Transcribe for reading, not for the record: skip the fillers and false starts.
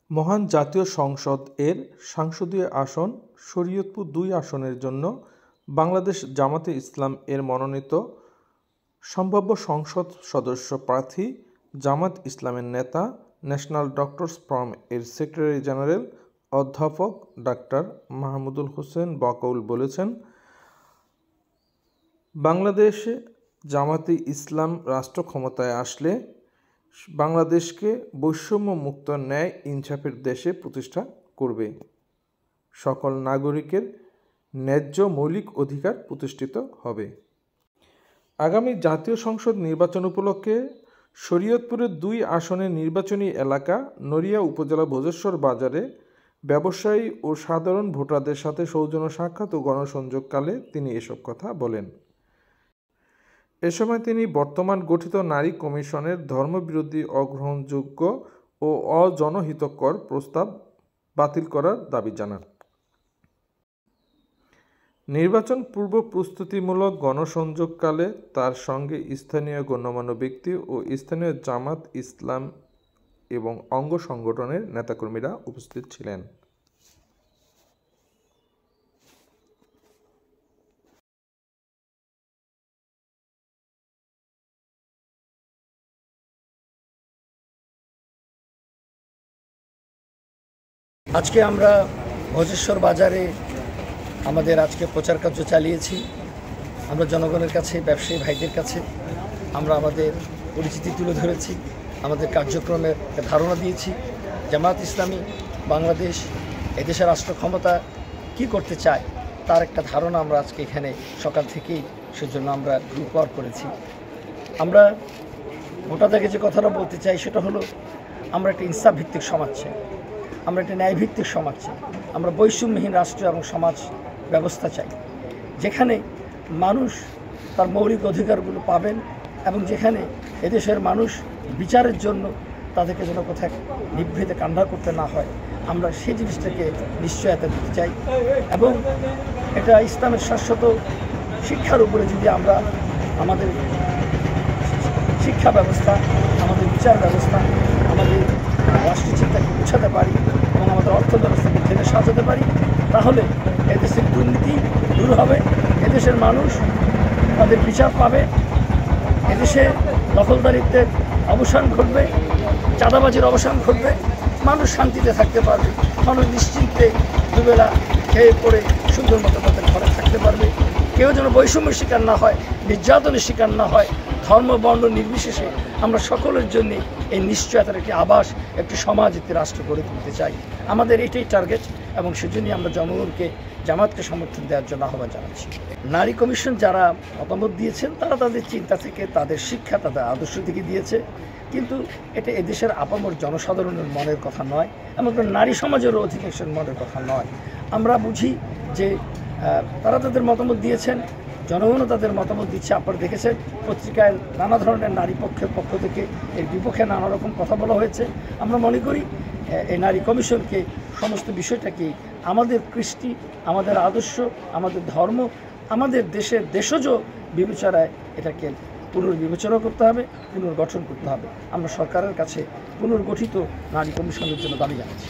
মহান জাতীয় সংসদ এর সংসদীয় আসন শরীয়তপুর ২ আসনের জন্য বাংলাদেশ জামাতে ইসলাম এর মনোনীত সম্ভাব্য সংসদ সদস্য প্রার্থী জামাত ইসলামের নেতা ন্যাশনাল ডক্টরস ফোরাম এর সেক্রেটারি জেনারেল অধ্যাপক ডাক্তার মাহমুদুল হোসেন বকাউল বলেছেন, বাংলাদেশে জামাতে ইসলাম রাষ্ট্র ক্ষমতায় আসলে বাংলাদেশকে বৈষম্য মুক্ত ন্যায় ইনসাফের দেশে প্রতিষ্ঠা করবে। সকল নাগরিকের ন্যায্য মৌলিক অধিকার প্রতিষ্ঠিত হবে। আগামী জাতীয় সংসদ নির্বাচন উপলক্ষে শরীয়তপুরের ২ আসনের নির্বাচনী এলাকা নড়িয়া উপজেলা ভোজেশ্বর বাজারে ব্যবসায়ী ও সাধারণ ভোটারদের সাথে সৌজন্য সাক্ষাৎ ও গণসংযোগকালে তিনি এসব কথা বলেন। এ সময় তিনি বর্তমান গঠিত নারী কমিশনের ধর্মবিরোধী, অগ্রহণযোগ্য ও অজনহিতকর প্রস্তাব বাতিল করার দাবি জানান। নির্বাচন পূর্ব প্রস্তুতিমূলক গণসংযোগকালে তার সঙ্গে স্থানীয় গণ্যমান্য ব্যক্তি ও স্থানীয় জামাত ইসলাম এবং অঙ্গ সংগঠনের নেতাকর্মীরা উপস্থিত ছিলেন। আজকে আমরা ভোজেশ্বর বাজারে আমাদের আজকে প্রচার কার্য চালিয়েছি। আমরা জনগণের কাছে, ব্যবসায়ী ভাইদের কাছে আমরা আমাদের পরিচিতি তুলে ধরেছি, আমাদের কার্যক্রমের ধারণা দিয়েছি। জামাত ইসলামী বাংলাদেশ এদেশের রাষ্ট্র ক্ষমতা কী করতে চায় তার একটা ধারণা আমরা আজকে এখানে সকাল থেকেই সেজন্য আমরা গ্রুপ ওয়ার্ক করেছি। আমরা ভোটারদেরকে যে কথাটা বলতে চাই সেটা হলো, আমরা একটা ইনসাফ ভিত্তিক সমাজ চাই, আমরা একটা ন্যায়ভিত্তিক সমাজ চাই, আমরা বৈষম্যহীন রাষ্ট্র এবং সমাজ ব্যবস্থা চাই, যেখানে মানুষ তার মৌলিক অধিকারগুলো পাবেন এবং যেখানে এদেশের মানুষ বিচারের জন্য তাদেরকে যেন কোথায় নিভৃতে কান্না করতে না হয়, আমরা সেই জিনিসটাকে নিশ্চয়তা দিতে চাই। এবং এটা ইসলামের শাশ্বত শিক্ষার উপরে যদি আমরা আমাদের শিক্ষা ব্যবস্থা, আমাদের বিচার ব্যবস্থা, আমাদের রাষ্ট্রচিন্তাকে গুছাতে পারি এবং আমাদের অর্থ ব্যবস্থাকে ঢেলে সাজাতে পারি, তাহলে এদেশের দুর্নীতি দূর হবে, এদেশের মানুষ তাদের বিচার পাবে, এদেশে দখলদারিত্বের অবসান ঘটবে, চাঁদাবাজির অবসান ঘটবে, মানুষ শান্তিতে থাকতে পারবে, মানুষ নিশ্চিন্তে দুবেলা খেয়ে পড়ে সুন্দর মতো তাদের ঘরে থাকতে পারবে। কেউ যেন বৈষম্যের শিকার না হয়, নির্যাতনের শিকার না হয়। ধর্ম বর্ণ নির্বিশেষে আমরা সকলের জন্য এই নিশ্চয়তার একটি আবাস, একটি সমাজ, একটি রাষ্ট্র গড়ে তুলতে চাই। আমাদের এটাই টার্গেট এবং সেজন্যই আমরা জনগণকে, জামাতকে সমর্থন দেওয়ার জন্য আহ্বান জানাচ্ছি। নারী কমিশন যারা মতামত দিয়েছেন তারা তাদের চিন্তা থেকে, তাদের শিক্ষা, তাদের আদর্শ থেকে দিয়েছে, কিন্তু এটা এদেশের আপামর জনসাধারণের মনের কথা নয় এবং নারী সমাজেরও অধিকাংশের মনের কথা নয়। আমরা বুঝি যে তারা তাদের মতামত দিয়েছেন, জনগণও তাদের মতামত দিচ্ছে। আপনারা দেখেছেন পত্রিকায় নানা ধরনের নারী পক্ষের পক্ষ থেকে এর বিপক্ষে নানা রকম কথা বলা হয়েছে। আমরা মনে করি এই নারী কমিশনকে সমস্ত বিষয়টাকে আমাদের কৃষ্টি, আমাদের আদর্শ, আমাদের ধর্ম, আমাদের দেশের দেশজ বিবেচনায় এটাকে পুনর্বিবেচনা করতে হবে, পুনর্গঠন করতে হবে। আমরা সরকারের কাছে পুনর্গঠিত নারী কমিশনের জন্য দাবি জানাচ্ছি।